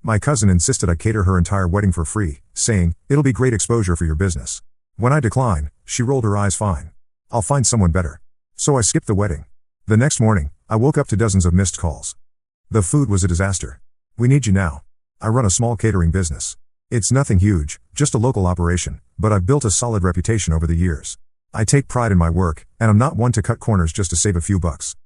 My cousin insisted I cater her entire wedding for free, saying, "It'll be great exposure for your business." When I declined, she rolled her eyes. "Fine. I'll find someone better." So I skipped the wedding. The next morning, I woke up to dozens of missed calls. The food was a disaster. "We need you now." I run a small catering business. It's nothing huge, just a local operation, but I've built a solid reputation over the years. I take pride in my work, and I'm not one to cut corners just to save a few bucks.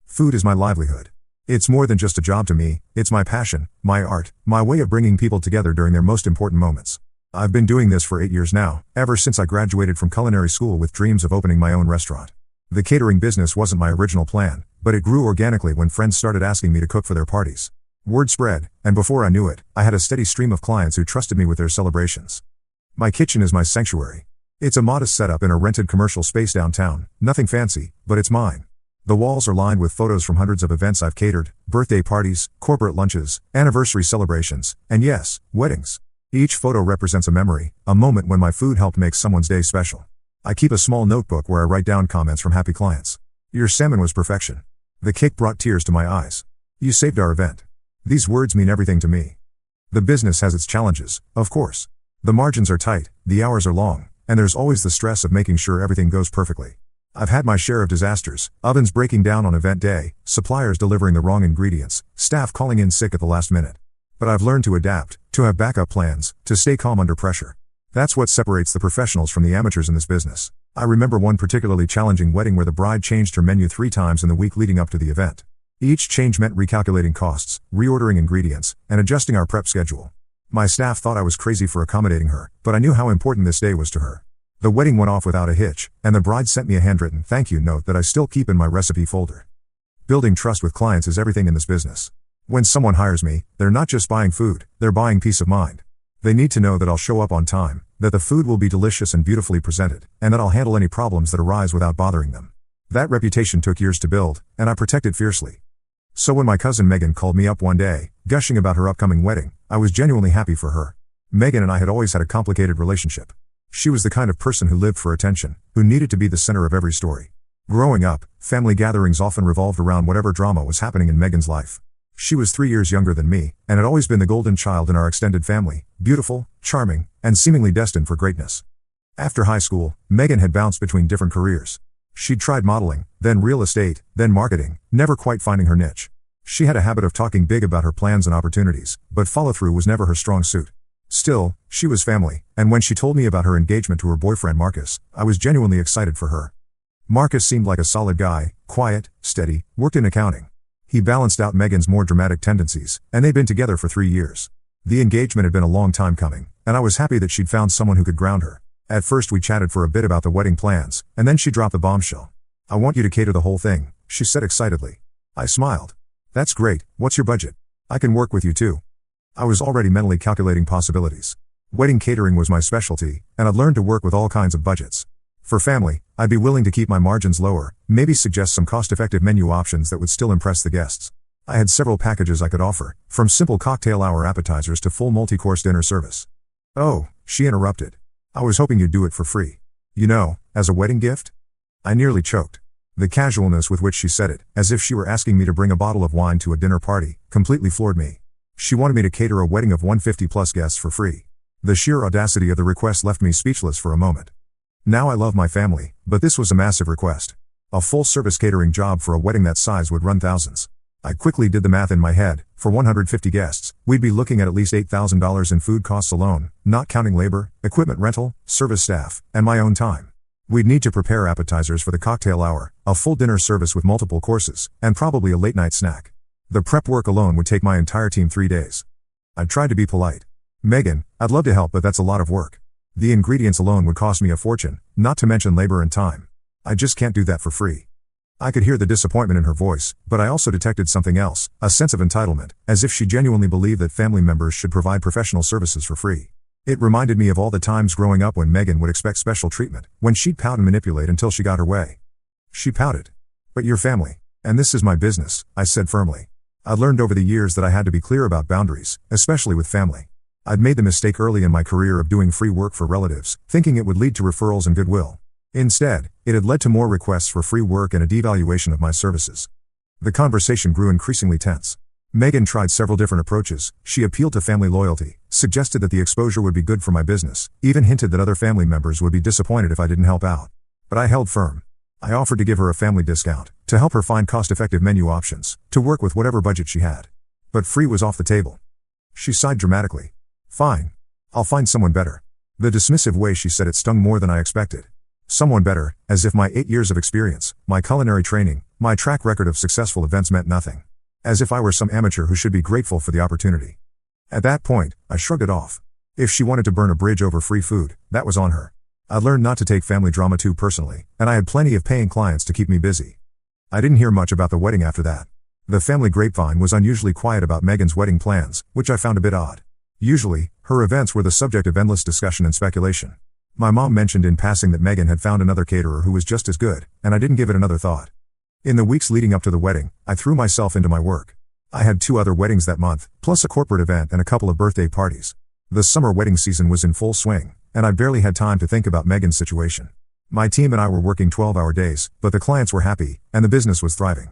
Food is my livelihood. It's more than just a job to me, it's my passion, my art, my way of bringing people together during their most important moments. I've been doing this for 8 years now, ever since I graduated from culinary school with dreams of opening my own restaurant. The catering business wasn't my original plan, but it grew organically when friends started asking me to cook for their parties. Word spread, and before I knew it, I had a steady stream of clients who trusted me with their celebrations. My kitchen is my sanctuary. It's a modest setup in a rented commercial space downtown, nothing fancy, but it's mine. The walls are lined with photos from hundreds of events I've catered, birthday parties, corporate lunches, anniversary celebrations, and yes, weddings. Each photo represents a memory, a moment when my food helped make someone's day special. I keep a small notebook where I write down comments from happy clients. "Your salmon was perfection." "The cake brought tears to my eyes." "You saved our event." These words mean everything to me. The business has its challenges, of course. The margins are tight, the hours are long, and there's always the stress of making sure everything goes perfectly. I've had my share of disasters, ovens breaking down on event day, suppliers delivering the wrong ingredients, staff calling in sick at the last minute. But I've learned to adapt, to have backup plans, to stay calm under pressure. That's what separates the professionals from the amateurs in this business. I remember one particularly challenging wedding where the bride changed her menu 3 times in the week leading up to the event. Each change meant recalculating costs, reordering ingredients, and adjusting our prep schedule. My staff thought I was crazy for accommodating her, but I knew how important this day was to her. The wedding went off without a hitch, and the bride sent me a handwritten thank you note that I still keep in my recipe folder. Building trust with clients is everything in this business. When someone hires me, they're not just buying food, they're buying peace of mind. They need to know that I'll show up on time, that the food will be delicious and beautifully presented, and that I'll handle any problems that arise without bothering them. That reputation took years to build, and I protect it fiercely. So when my cousin Megan called me up one day, gushing about her upcoming wedding, I was genuinely happy for her. Megan and I had always had a complicated relationship. She was the kind of person who lived for attention, who needed to be the center of every story. Growing up, family gatherings often revolved around whatever drama was happening in Megan's life. She was 3 years younger than me, and had always been the golden child in our extended family, beautiful, charming, and seemingly destined for greatness. After high school, Megan had bounced between different careers. She'd tried modeling, then real estate, then marketing, never quite finding her niche. She had a habit of talking big about her plans and opportunities, but follow-through was never her strong suit. Still, she was family, and when she told me about her engagement to her boyfriend Marcus, I was genuinely excited for her. Marcus seemed like a solid guy, quiet, steady, worked in accounting. He balanced out Megan's more dramatic tendencies, and they'd been together for 3 years. The engagement had been a long time coming, and I was happy that she'd found someone who could ground her. At first we chatted for a bit about the wedding plans, and then she dropped the bombshell. "I want you to cater the whole thing," she said excitedly. I smiled. "That's great, what's your budget? I can work with you too." I was already mentally calculating possibilities. Wedding catering was my specialty, and I'd learned to work with all kinds of budgets. For family, I'd be willing to keep my margins lower, maybe suggest some cost-effective menu options that would still impress the guests. I had several packages I could offer, from simple cocktail hour appetizers to full multi-course dinner service. "Oh," she interrupted. "I was hoping you'd do it for free. You know, as a wedding gift?" I nearly choked. The casualness with which she said it, as if she were asking me to bring a bottle of wine to a dinner party, completely floored me. She wanted me to cater a wedding of 150+ guests for free. The sheer audacity of the request left me speechless for a moment. Now I love my family, but this was a massive request. A full-service catering job for a wedding that size would run thousands. I quickly did the math in my head. For 150 guests, we'd be looking at least $8,000 in food costs alone, not counting labor, equipment rental, service staff, and my own time. We'd need to prepare appetizers for the cocktail hour, a full dinner service with multiple courses, and probably a late-night snack. The prep work alone would take my entire team 3 days. I tried to be polite. "Megan, I'd love to help, but that's a lot of work. The ingredients alone would cost me a fortune, not to mention labor and time. I just can't do that for free." I could hear the disappointment in her voice, but I also detected something else, a sense of entitlement, as if she genuinely believed that family members should provide professional services for free. It reminded me of all the times growing up when Megan would expect special treatment, when she'd pout and manipulate until she got her way. She pouted. "But you're family. And this is my business," I said firmly. I'd learned over the years that I had to be clear about boundaries, especially with family. I'd made the mistake early in my career of doing free work for relatives, thinking it would lead to referrals and goodwill. Instead, it had led to more requests for free work and a devaluation of my services. The conversation grew increasingly tense. Megan tried several different approaches. She appealed to family loyalty, suggested that the exposure would be good for my business, even hinted that other family members would be disappointed if I didn't help out. But I held firm. I offered to give her a family discount, to help her find cost-effective menu options, to work with whatever budget she had. But free was off the table. She sighed dramatically. Fine. I'll find someone better. The dismissive way she said it stung more than I expected. Someone better, as if my 8 years of experience, my culinary training, my track record of successful events meant nothing. As if I were some amateur who should be grateful for the opportunity. At that point, I shrugged it off. If she wanted to burn a bridge over free food, that was on her. I learned not to take family drama too personally, and I had plenty of paying clients to keep me busy. I didn't hear much about the wedding after that. The family grapevine was unusually quiet about Megan's wedding plans, which I found a bit odd. Usually, her events were the subject of endless discussion and speculation. My mom mentioned in passing that Megan had found another caterer who was just as good, and I didn't give it another thought. In the weeks leading up to the wedding, I threw myself into my work. I had 2 other weddings that month, plus a corporate event and a couple of birthday parties. The summer wedding season was in full swing, and I barely had time to think about Megan's situation. My team and I were working 12-hour days, but the clients were happy, and the business was thriving.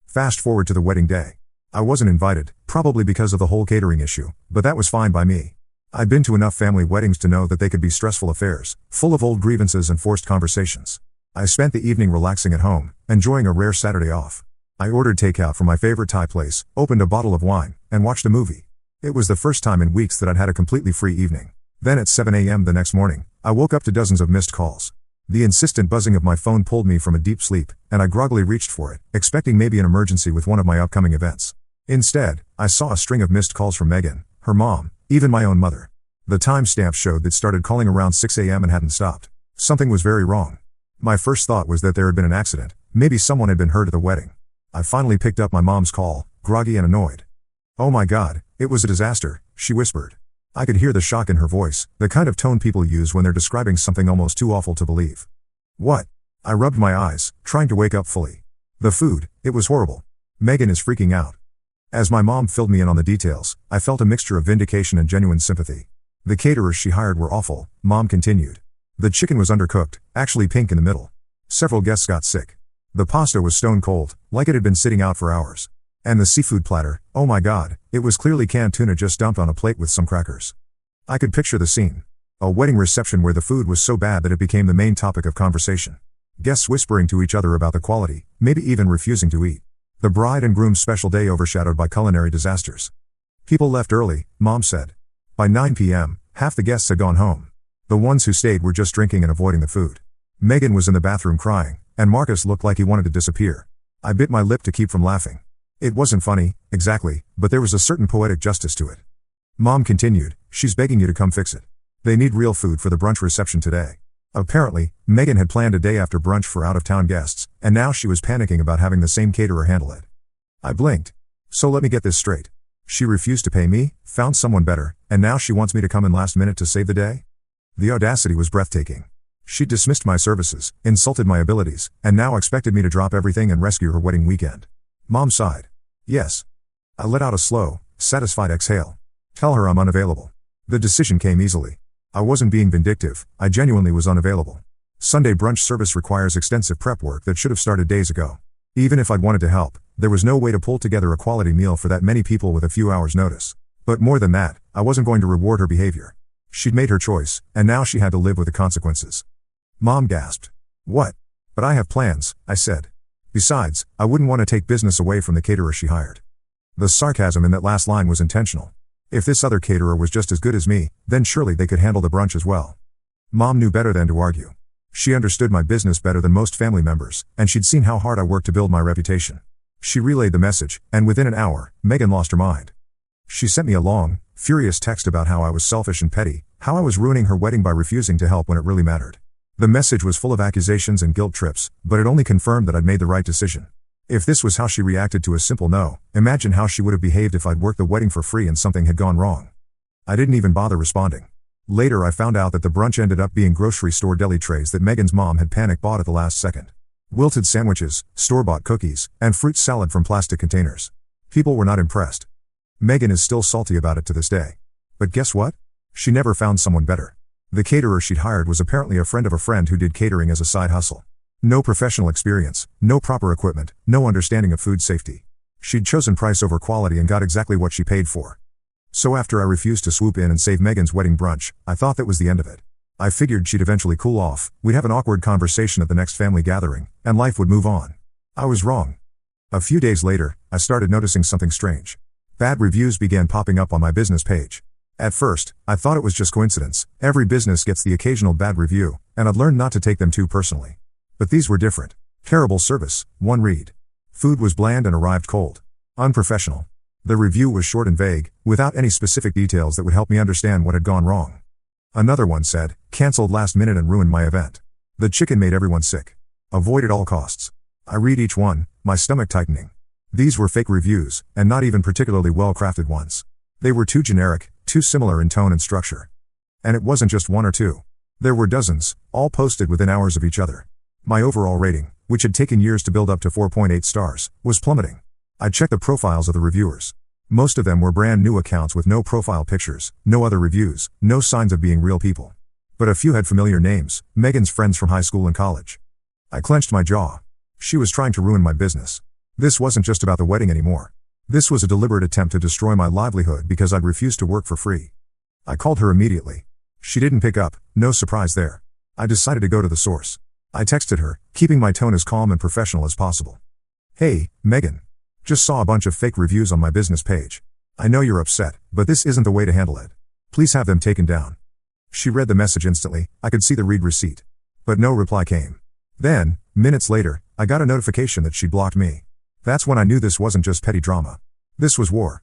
Fast forward to the wedding day. I wasn't invited, probably because of the whole catering issue, but that was fine by me. I'd been to enough family weddings to know that they could be stressful affairs, full of old grievances and forced conversations. I spent the evening relaxing at home, enjoying a rare Saturday off. I ordered takeout from my favorite Thai place, opened a bottle of wine, and watched a movie. It was the first time in weeks that I'd had a completely free evening. Then at 7 a.m. the next morning, I woke up to dozens of missed calls. The insistent buzzing of my phone pulled me from a deep sleep, and I groggily reached for it, expecting maybe an emergency with one of my upcoming events. Instead, I saw a string of missed calls from Megan, her mom, even my own mother. The timestamp showed that started calling around 6 a.m. and hadn't stopped. Something was very wrong. My first thought was that there had been an accident, maybe someone had been hurt at the wedding. I finally picked up my mom's call, groggy and annoyed. "Oh my God, it was a disaster," she whispered. I could hear the shock in her voice, the kind of tone people use when they're describing something almost too awful to believe. "What?" I rubbed my eyes, trying to wake up fully. "The food, it was horrible. Megan is freaking out." As my mom filled me in on the details, I felt a mixture of vindication and genuine sympathy. "The caterers she hired were awful," Mom continued. "The chicken was undercooked, actually pink in the middle. Several guests got sick. The pasta was stone cold, like it had been sitting out for hours. And the seafood platter, oh my God, it was clearly canned tuna just dumped on a plate with some crackers." I could picture the scene. A wedding reception where the food was so bad that it became the main topic of conversation. Guests whispering to each other about the quality, maybe even refusing to eat. The bride and groom's special day overshadowed by culinary disasters. "People left early," Mom said. By 9 p.m., half the guests had gone home. The ones who stayed were just drinking and avoiding the food. Megan was in the bathroom crying, and Marcus looked like he wanted to disappear. I bit my lip to keep from laughing. It wasn't funny, exactly, but there was a certain poetic justice to it. Mom continued, "She's begging you to come fix it. They need real food for the brunch reception today." Apparently, Megan had planned a day after brunch for out-of-town guests, and now she was panicking about having the same caterer handle it. I blinked. "So let me get this straight. She refused to pay me, found someone better, and now she wants me to come in last minute to save the day?" The audacity was breathtaking. She dismissed my services, insulted my abilities, and now expected me to drop everything and rescue her wedding weekend. Mom sighed. "Yes." I let out a slow, satisfied exhale. "Tell her I'm unavailable." The decision came easily. I wasn't being vindictive, I genuinely was unavailable. Sunday brunch service requires extensive prep work that should have started days ago. Even if I'd wanted to help, there was no way to pull together a quality meal for that many people with a few hours' notice. But more than that, I wasn't going to reward her behavior. She'd made her choice, and now she had to live with the consequences. Mom gasped. "What?" "But I have plans," I said. "Besides, I wouldn't want to take business away from the caterer she hired." The sarcasm in that last line was intentional. If this other caterer was just as good as me, then surely they could handle the brunch as well. Mom knew better than to argue. She understood my business better than most family members, and she'd seen how hard I worked to build my reputation. She relayed the message, and within an hour, Megan lost her mind. She sent me a long, furious text about how I was selfish and petty, how I was ruining her wedding by refusing to help when it really mattered. The message was full of accusations and guilt trips, but it only confirmed that I'd made the right decision. If this was how she reacted to a simple no, imagine how she would have behaved if I'd worked the wedding for free and something had gone wrong. I didn't even bother responding. Later I found out that the brunch ended up being grocery store deli trays that Megan's mom had panic bought at the last second. Wilted sandwiches, store-bought cookies, and fruit salad from plastic containers. People were not impressed. Megan is still salty about it to this day. But guess what? She never found someone better. The caterer she'd hired was apparently a friend of a friend who did catering as a side hustle. No professional experience, no proper equipment, no understanding of food safety. She'd chosen price over quality and got exactly what she paid for. So after I refused to swoop in and save Megan's wedding brunch, I thought that was the end of it. I figured she'd eventually cool off, we'd have an awkward conversation at the next family gathering, and life would move on. I was wrong. A few days later, I started noticing something strange. Bad reviews began popping up on my business page. At first, I thought it was just coincidence. Every business gets the occasional bad review, and I'd learned not to take them too personally. But these were different. Terrible service, one read. Food was bland and arrived cold. Unprofessional. The review was short and vague, without any specific details that would help me understand what had gone wrong. Another one said, "Cancelled last minute and ruined my event. The chicken made everyone sick. Avoid at all costs." I read each one, my stomach tightening. These were fake reviews, and not even particularly well-crafted ones. They were too generic, too similar in tone and structure. And it wasn't just one or two. There were dozens, all posted within hours of each other. My overall rating, which had taken years to build up to 4.8 stars, was plummeting. I checked the profiles of the reviewers. Most of them were brand new accounts with no profile pictures, no other reviews, no signs of being real people. But a few had familiar names, Megan's friends from high school and college. I clenched my jaw. She was trying to ruin my business. This wasn't just about the wedding anymore. This was a deliberate attempt to destroy my livelihood because I'd refused to work for free. I called her immediately. She didn't pick up, no surprise there. I decided to go to the source. I texted her, keeping my tone as calm and professional as possible. "Hey, Megan. Just saw a bunch of fake reviews on my business page. I know you're upset, but this isn't the way to handle it. Please have them taken down." She read the message instantly. I could see the read receipt. But no reply came. Then, minutes later, I got a notification that she'd blocked me. That's when I knew this wasn't just petty drama. This was war.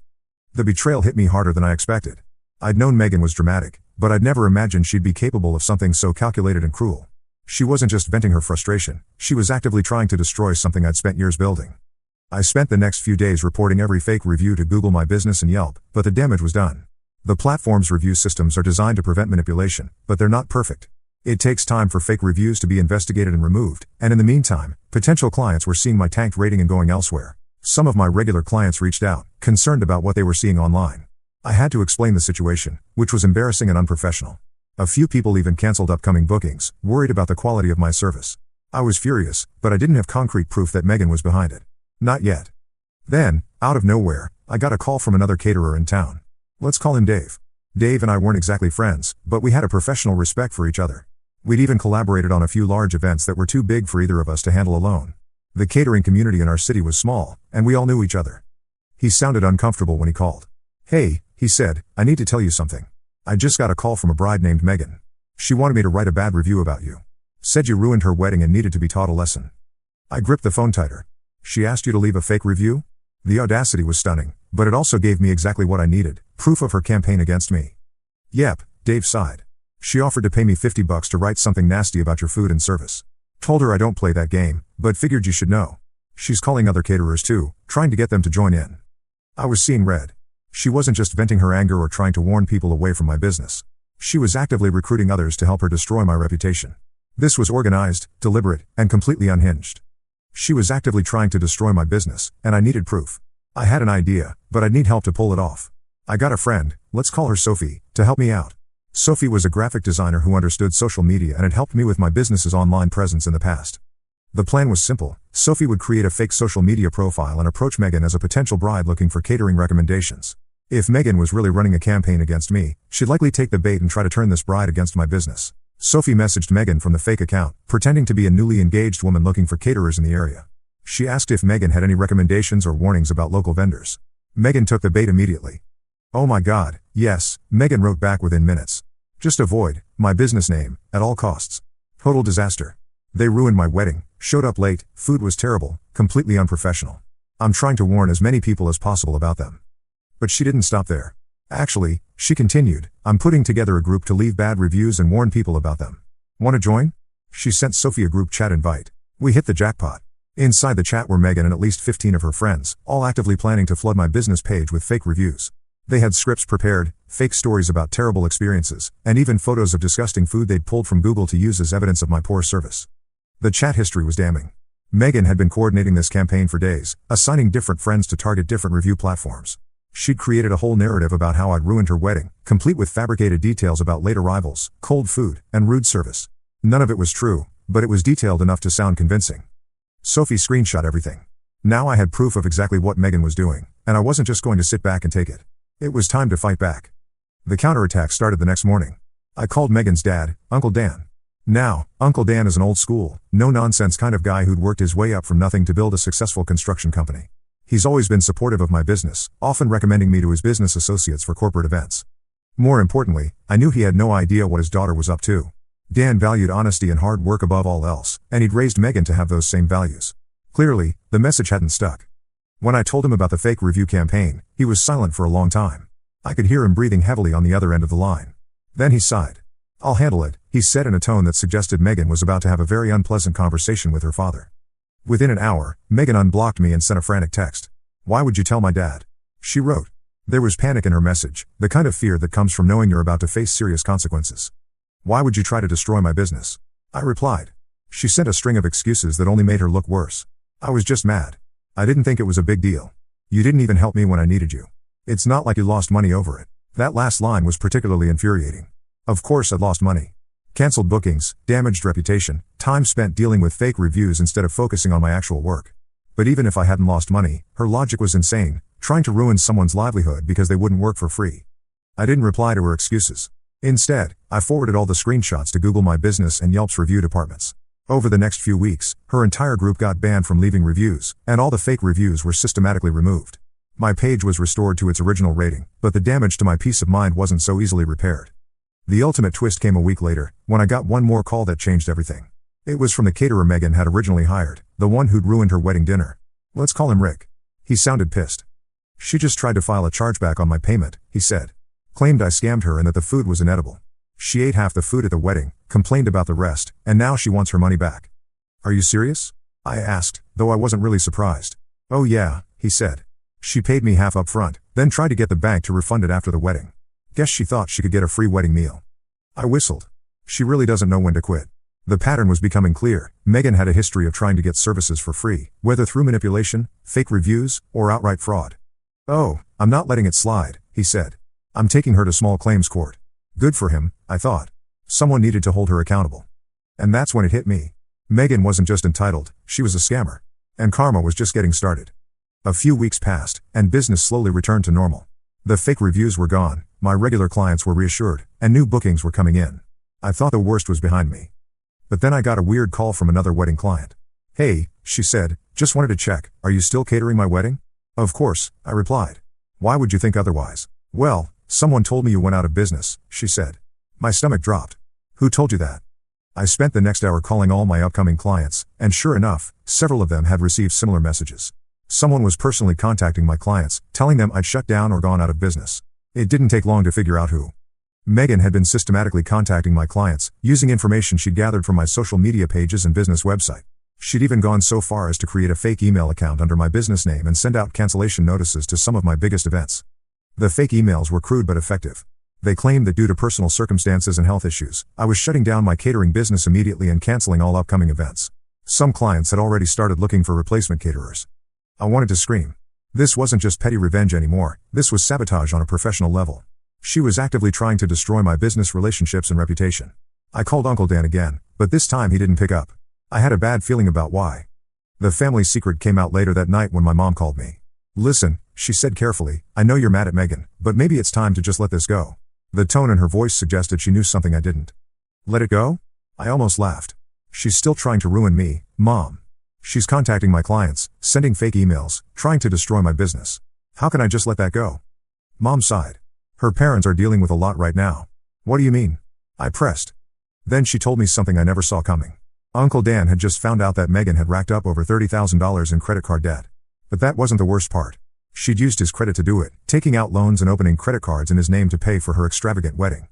The betrayal hit me harder than I expected. I'd known Megan was dramatic, but I'd never imagined she'd be capable of something so calculated and cruel. She wasn't just venting her frustration, she was actively trying to destroy something I'd spent years building. I spent the next few days reporting every fake review to Google My Business and Yelp, but the damage was done. The platform's review systems are designed to prevent manipulation, but they're not perfect. It takes time for fake reviews to be investigated and removed, and in the meantime, potential clients were seeing my tanked rating and going elsewhere. Some of my regular clients reached out, concerned about what they were seeing online. I had to explain the situation, which was embarrassing and unprofessional. A few people even canceled upcoming bookings, worried about the quality of my service. I was furious, but I didn't have concrete proof that Megan was behind it. Not yet. Then, out of nowhere, I got a call from another caterer in town. Let's call him Dave. Dave and I weren't exactly friends, but we had a professional respect for each other. We'd even collaborated on a few large events that were too big for either of us to handle alone. The catering community in our city was small, and we all knew each other. He sounded uncomfortable when he called. "Hey," he said, "I need to tell you something. I just got a call from a bride named Megan. She wanted me to write a bad review about you. Said you ruined her wedding and needed to be taught a lesson." I gripped the phone tighter. "She asked you to leave a fake review?" The audacity was stunning, but it also gave me exactly what I needed, proof of her campaign against me. "Yep," Dave sighed. "She offered to pay me $50 to write something nasty about your food and service. Told her I don't play that game, but figured you should know. She's calling other caterers too, trying to get them to join in." I was seeing red. She wasn't just venting her anger or trying to warn people away from my business. She was actively recruiting others to help her destroy my reputation. This was organized, deliberate, and completely unhinged. She was actively trying to destroy my business, and I needed proof. I had an idea, but I'd need help to pull it off. I got a friend, let's call her Sophie, to help me out. Sophie was a graphic designer who understood social media and had helped me with my business's online presence in the past. The plan was simple. Sophie would create a fake social media profile and approach Megan as a potential bride looking for catering recommendations. If Megan was really running a campaign against me, she'd likely take the bait and try to turn this bride against my business. Sophie messaged Megan from the fake account, pretending to be a newly engaged woman looking for caterers in the area. She asked if Megan had any recommendations or warnings about local vendors. Megan took the bait immediately. "Oh my God, yes," Megan wrote back within minutes. "Just avoid my business name at all costs. Total disaster. They ruined my wedding, showed up late, food was terrible, completely unprofessional. I'm trying to warn as many people as possible about them." But she didn't stop there. "Actually," she continued, "I'm putting together a group to leave bad reviews and warn people about them. Want to join?" She sent Sophie a group chat invite. We hit the jackpot. Inside the chat were Megan and at least 15 of her friends, all actively planning to flood my business page with fake reviews. They had scripts prepared, fake stories about terrible experiences, and even photos of disgusting food they'd pulled from Google to use as evidence of my poor service. The chat history was damning. Megan had been coordinating this campaign for days, assigning different friends to target different review platforms. She'd created a whole narrative about how I'd ruined her wedding, complete with fabricated details about late arrivals, cold food, and rude service. None of it was true, but it was detailed enough to sound convincing. Sophie screenshot everything. Now I had proof of exactly what Megan was doing, and I wasn't just going to sit back and take it. It was time to fight back. The counterattack started the next morning. I called Megan's dad, Uncle Dan. Now, Uncle Dan is an old school, no-nonsense kind of guy who'd worked his way up from nothing to build a successful construction company. He's always been supportive of my business, often recommending me to his business associates for corporate events. More importantly, I knew he had no idea what his daughter was up to. Dan valued honesty and hard work above all else, and he'd raised Megan to have those same values. Clearly, the message hadn't stuck. When I told him about the fake review campaign, he was silent for a long time. I could hear him breathing heavily on the other end of the line. Then he sighed. "I'll handle it," he said in a tone that suggested Megan was about to have a very unpleasant conversation with her father. Within an hour, Megan unblocked me and sent a frantic text. "Why would you tell my dad?" she wrote. There was panic in her message, the kind of fear that comes from knowing you're about to face serious consequences. "Why would you try to destroy my business?" I replied. She sent a string of excuses that only made her look worse. "I was just mad. I didn't think it was a big deal. You didn't even help me when I needed you. It's not like you lost money over it." That last line was particularly infuriating. Of course I'd lost money. Cancelled bookings, damaged reputation, time spent dealing with fake reviews instead of focusing on my actual work. But even if I hadn't lost money, her logic was insane, trying to ruin someone's livelihood because they wouldn't work for free. I didn't reply to her excuses. Instead, I forwarded all the screenshots to Google My Business and Yelp's review departments. Over the next few weeks, her entire group got banned from leaving reviews, and all the fake reviews were systematically removed. My page was restored to its original rating, but the damage to my peace of mind wasn't so easily repaired. The ultimate twist came a week later, when I got one more call that changed everything. It was from the caterer Megan had originally hired, the one who'd ruined her wedding dinner. Let's call him Rick. He sounded pissed. "She just tried to file a chargeback on my payment," he said. "Claimed I scammed her and that the food was inedible. She ate half the food at the wedding, complained about the rest, and now she wants her money back." "Are you serious?" I asked, though I wasn't really surprised. "Oh yeah," he said. "She paid me half up front, then tried to get the bank to refund it after the wedding. Guess she thought she could get a free wedding meal." I whistled. She really doesn't know when to quit. The pattern was becoming clear. Megan had a history of trying to get services for free, whether through manipulation, fake reviews, or outright fraud. "Oh, I'm not letting it slide," he said. "I'm taking her to small claims court." Good for him, I thought. Someone needed to hold her accountable. And that's when it hit me. Megan wasn't just entitled, she was a scammer. And karma was just getting started. A few weeks passed, and business slowly returned to normal. The fake reviews were gone, my regular clients were reassured, and new bookings were coming in. I thought the worst was behind me. But then I got a weird call from another wedding client. "Hey," she said, "just wanted to check, are you still catering my wedding?" "Of course," I replied. "Why would you think otherwise?" "Well, someone told me you went out of business," she said. My stomach dropped. "Who told you that?" I spent the next hour calling all my upcoming clients, and sure enough, several of them had received similar messages. Someone was personally contacting my clients, telling them I'd shut down or gone out of business. It didn't take long to figure out who. Megan had been systematically contacting my clients, using information she'd gathered from my social media pages and business website. She'd even gone so far as to create a fake email account under my business name and send out cancellation notices to some of my biggest events. The fake emails were crude but effective. They claimed that due to personal circumstances and health issues, I was shutting down my catering business immediately and canceling all upcoming events. Some clients had already started looking for replacement caterers. I wanted to scream. This wasn't just petty revenge anymore, this was sabotage on a professional level. She was actively trying to destroy my business relationships and reputation. I called Uncle Dan again, but this time he didn't pick up. I had a bad feeling about why. The family secret came out later that night when my mom called me. "Listen," she said carefully, "I know you're mad at Megan, but maybe it's time to just let this go." The tone in her voice suggested she knew something I didn't. "Let it go?" I almost laughed. "She's still trying to ruin me, Mom. She's contacting my clients, sending fake emails, trying to destroy my business. How can I just let that go?" Mom sighed. "Her parents are dealing with a lot right now." "What do you mean?" I pressed. Then she told me something I never saw coming. Uncle Dan had just found out that Megan had racked up over $30,000 in credit card debt. But that wasn't the worst part. She'd used his credit to do it, taking out loans and opening credit cards in his name to pay for her extravagant wedding.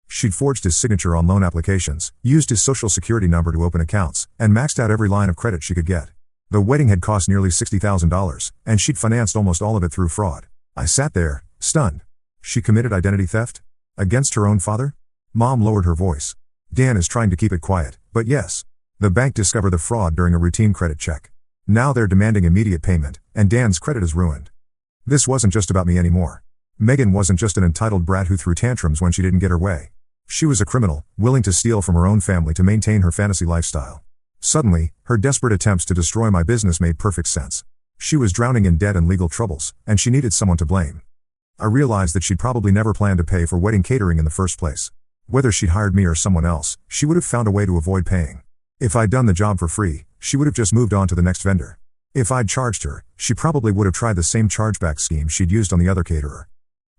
She'd forged his signature on loan applications, used his social security number to open accounts, and maxed out every line of credit she could get. The wedding had cost nearly $60,000, and she'd financed almost all of it through fraud. I sat there, stunned. She committed identity theft? Against her own father? Mom lowered her voice. Dan is trying to keep it quiet, but yes. The bank discovered the fraud during a routine credit check. Now they're demanding immediate payment, and Dan's credit is ruined. This wasn't just about me anymore. Megan wasn't just an entitled brat who threw tantrums when she didn't get her way. She was a criminal, willing to steal from her own family to maintain her fantasy lifestyle. Suddenly, her desperate attempts to destroy my business made perfect sense. She was drowning in debt and legal troubles, and she needed someone to blame. I realized that she'd probably never planned to pay for wedding catering in the first place. Whether she'd hired me or someone else, she would have found a way to avoid paying. If I'd done the job for free, she would have just moved on to the next vendor. If I'd charged her, she probably would have tried the same chargeback scheme she'd used on the other caterer.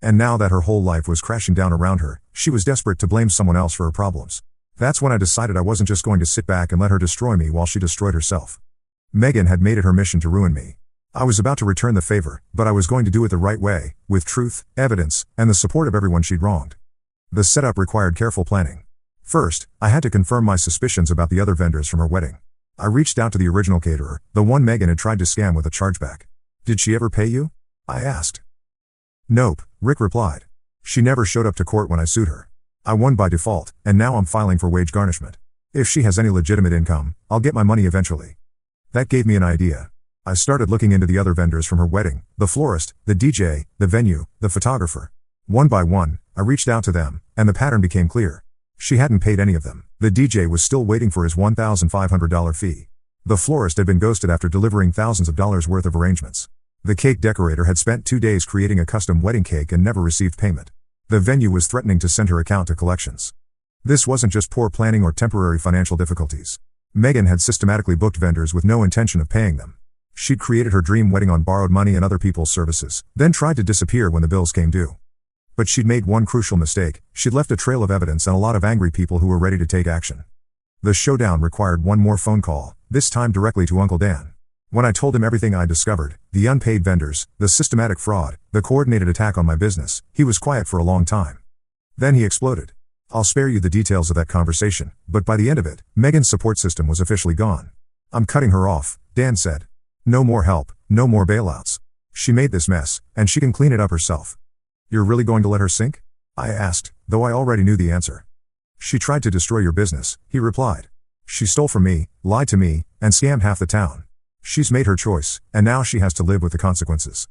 And now that her whole life was crashing down around her, she was desperate to blame someone else for her problems. That's when I decided I wasn't just going to sit back and let her destroy me while she destroyed herself. Megan had made it her mission to ruin me. I was about to return the favor, but I was going to do it the right way, with truth, evidence, and the support of everyone she'd wronged. The setup required careful planning. First, I had to confirm my suspicions about the other vendors from her wedding. I reached out to the original caterer, the one Megan had tried to scam with a chargeback. "Did she ever pay you?" I asked. "Nope," Rick replied. "She never showed up to court when I sued her. I won by default, and now I'm filing for wage garnishment. If she has any legitimate income, I'll get my money eventually." That gave me an idea. I started looking into the other vendors from her wedding, the florist, the DJ, the venue, the photographer. One by one, I reached out to them, and the pattern became clear. She hadn't paid any of them. The DJ was still waiting for his $1,500 fee. The florist had been ghosted after delivering thousands of dollars worth of arrangements. The cake decorator had spent 2 days creating a custom wedding cake and never received payment. The venue was threatening to send her account to collections. This wasn't just poor planning or temporary financial difficulties. Megan had systematically booked vendors with no intention of paying them. She'd created her dream wedding on borrowed money and other people's services, then tried to disappear when the bills came due. But she'd made one crucial mistake: she'd left a trail of evidence and a lot of angry people who were ready to take action. The showdown required one more phone call, this time directly to Uncle Dan. When I told him everything I discovered, the unpaid vendors, the systematic fraud, the coordinated attack on my business, he was quiet for a long time. Then he exploded. "I'll spare you the details of that conversation, but by the end of it, Megan's support system was officially gone. I'm cutting her off," Dan said. "No more help, no more bailouts. She made this mess, and she can clean it up herself." "You're really going to let her sink?" I asked, though I already knew the answer. "She tried to destroy your business," he replied. "She stole from me, lied to me, and scammed half the town. She's made her choice, and now she has to live with the consequences."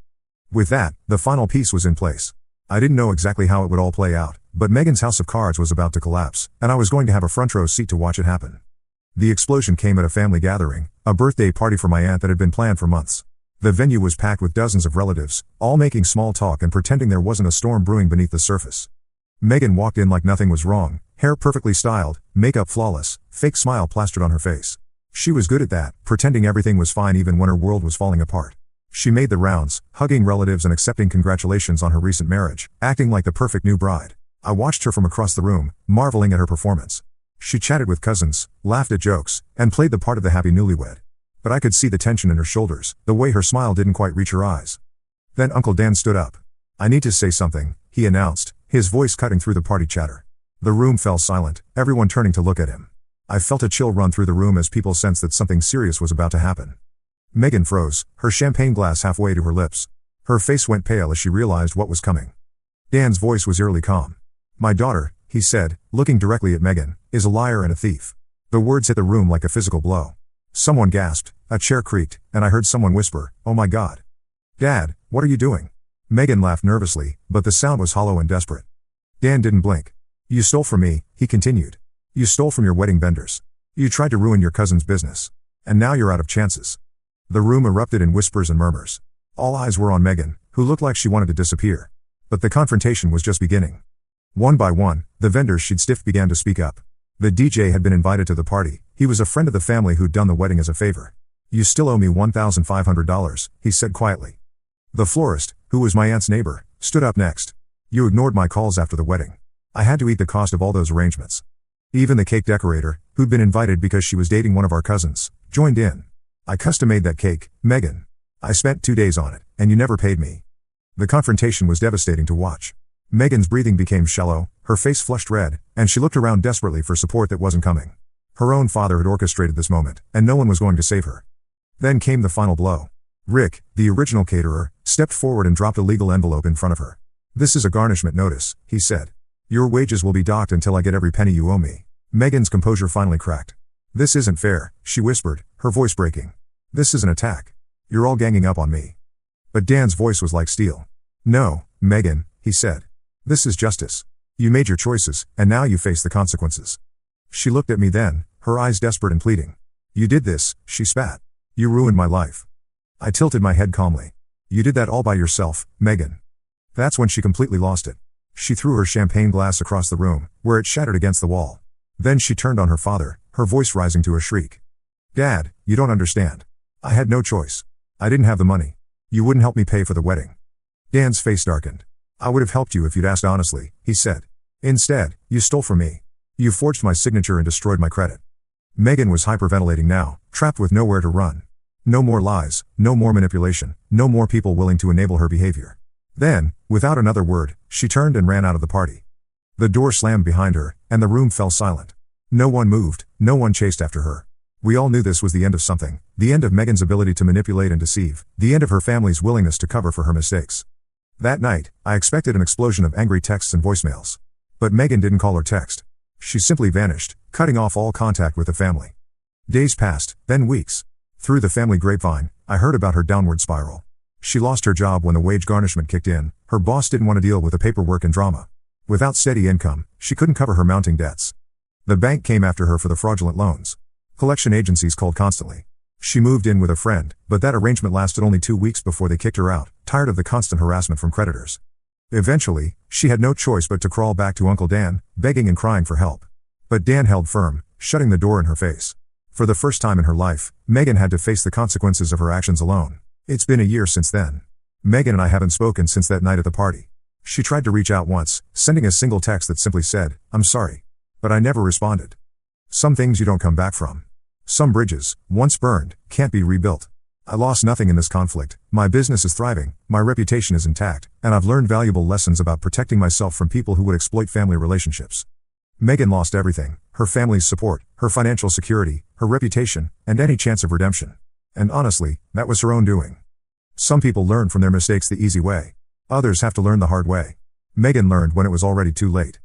With that, the final piece was in place. I didn't know exactly how it would all play out, but Megan's house of cards was about to collapse, and I was going to have a front row seat to watch it happen. The explosion came at a family gathering, a birthday party for my aunt that had been planned for months. The venue was packed with dozens of relatives, all making small talk and pretending there wasn't a storm brewing beneath the surface. Megan walked in like nothing was wrong, hair perfectly styled, makeup flawless, fake smile plastered on her face. She was good at that, pretending everything was fine even when her world was falling apart. She made the rounds, hugging relatives and accepting congratulations on her recent marriage, acting like the perfect new bride. I watched her from across the room, marveling at her performance. She chatted with cousins, laughed at jokes, and played the part of the happy newlywed. But I could see the tension in her shoulders, the way her smile didn't quite reach her eyes. Then Uncle Dan stood up. "I need to say something," he announced, his voice cutting through the party chatter. The room fell silent, everyone turning to look at him. I felt a chill run through the room as people sensed that something serious was about to happen. Megan froze, her champagne glass halfway to her lips. Her face went pale as she realized what was coming. Dan's voice was eerily calm. "My daughter," he said, looking directly at Megan, "is a liar and a thief." The words hit the room like a physical blow. Someone gasped, a chair creaked, and I heard someone whisper, "Oh my God. Dad, what are you doing?" Megan laughed nervously, but the sound was hollow and desperate. Dan didn't blink. "You stole from me," he continued. "You stole from your wedding vendors. You tried to ruin your cousin's business. And now you're out of chances." The room erupted in whispers and murmurs. All eyes were on Megan, who looked like she wanted to disappear. But the confrontation was just beginning. One by one, the vendors she'd stiffed began to speak up. The DJ had been invited to the party. He was a friend of the family who'd done the wedding as a favor. "You still owe me $1,500, he said quietly. The florist, who was my aunt's neighbor, stood up next. "You ignored my calls after the wedding. I had to eat the cost of all those arrangements." Even the cake decorator, who'd been invited because she was dating one of our cousins, joined in. "I custom-made that cake, Megan. I spent 2 days on it, and you never paid me." The confrontation was devastating to watch. Megan's breathing became shallow, her face flushed red, and she looked around desperately for support that wasn't coming. Her own father had orchestrated this moment, and no one was going to save her. Then came the final blow. Rick, the original caterer, stepped forward and dropped a legal envelope in front of her. "This is a garnishment notice," he said. "Your wages will be docked until I get every penny you owe me." Megan's composure finally cracked. "This isn't fair," she whispered, her voice breaking. "This is an attack. You're all ganging up on me." But Dan's voice was like steel. "No, Megan," he said. "This is justice. You made your choices, and now you face the consequences." She looked at me then, her eyes desperate and pleading. "You did this," she spat. "You ruined my life. I tilted my head calmly. You did that all by yourself, Megan. That's when she completely lost it. She threw her champagne glass across the room, where it shattered against the wall. Then she turned on her father, her voice rising to a shriek. Dad, you don't understand. I had no choice. I didn't have the money. You wouldn't help me pay for the wedding. Dan's face darkened. I would have helped you if you'd asked honestly, he said. Instead, you stole from me. You forged my signature and destroyed my credit. Megan was hyperventilating now, trapped with nowhere to run. No more lies, no more manipulation, no more people willing to enable her behavior. Then, without another word, she turned and ran out of the party. The door slammed behind her, and the room fell silent. No one moved, no one chased after her. We all knew this was the end of something, the end of Megan's ability to manipulate and deceive, the end of her family's willingness to cover for her mistakes. That night, I expected an explosion of angry texts and voicemails. But Megan didn't call or text. She simply vanished, cutting off all contact with the family. Days passed, then weeks. Through the family grapevine, I heard about her downward spiral. She lost her job when the wage garnishment kicked in. Her boss didn't want to deal with the paperwork and drama. Without steady income, she couldn't cover her mounting debts. The bank came after her for the fraudulent loans. Collection agencies called constantly. She moved in with a friend, but that arrangement lasted only 2 weeks before they kicked her out, tired of the constant harassment from creditors. Eventually, she had no choice but to crawl back to Uncle Dan, begging and crying for help. But Dan held firm, shutting the door in her face. For the first time in her life, Megan had to face the consequences of her actions alone. It's been a year since then. Megan and I haven't spoken since that night at the party. She tried to reach out once, sending a single text that simply said, "I'm sorry." But I never responded. Some things you don't come back from. Some bridges, once burned, can't be rebuilt. I lost nothing in this conflict. My business is thriving, my reputation is intact, and I've learned valuable lessons about protecting myself from people who would exploit family relationships. Megan lost everything: her family's support, her financial security, her reputation, and any chance of redemption. And honestly, that was her own doing. Some people learn from their mistakes the easy way. Others have to learn the hard way. Megan learned when it was already too late.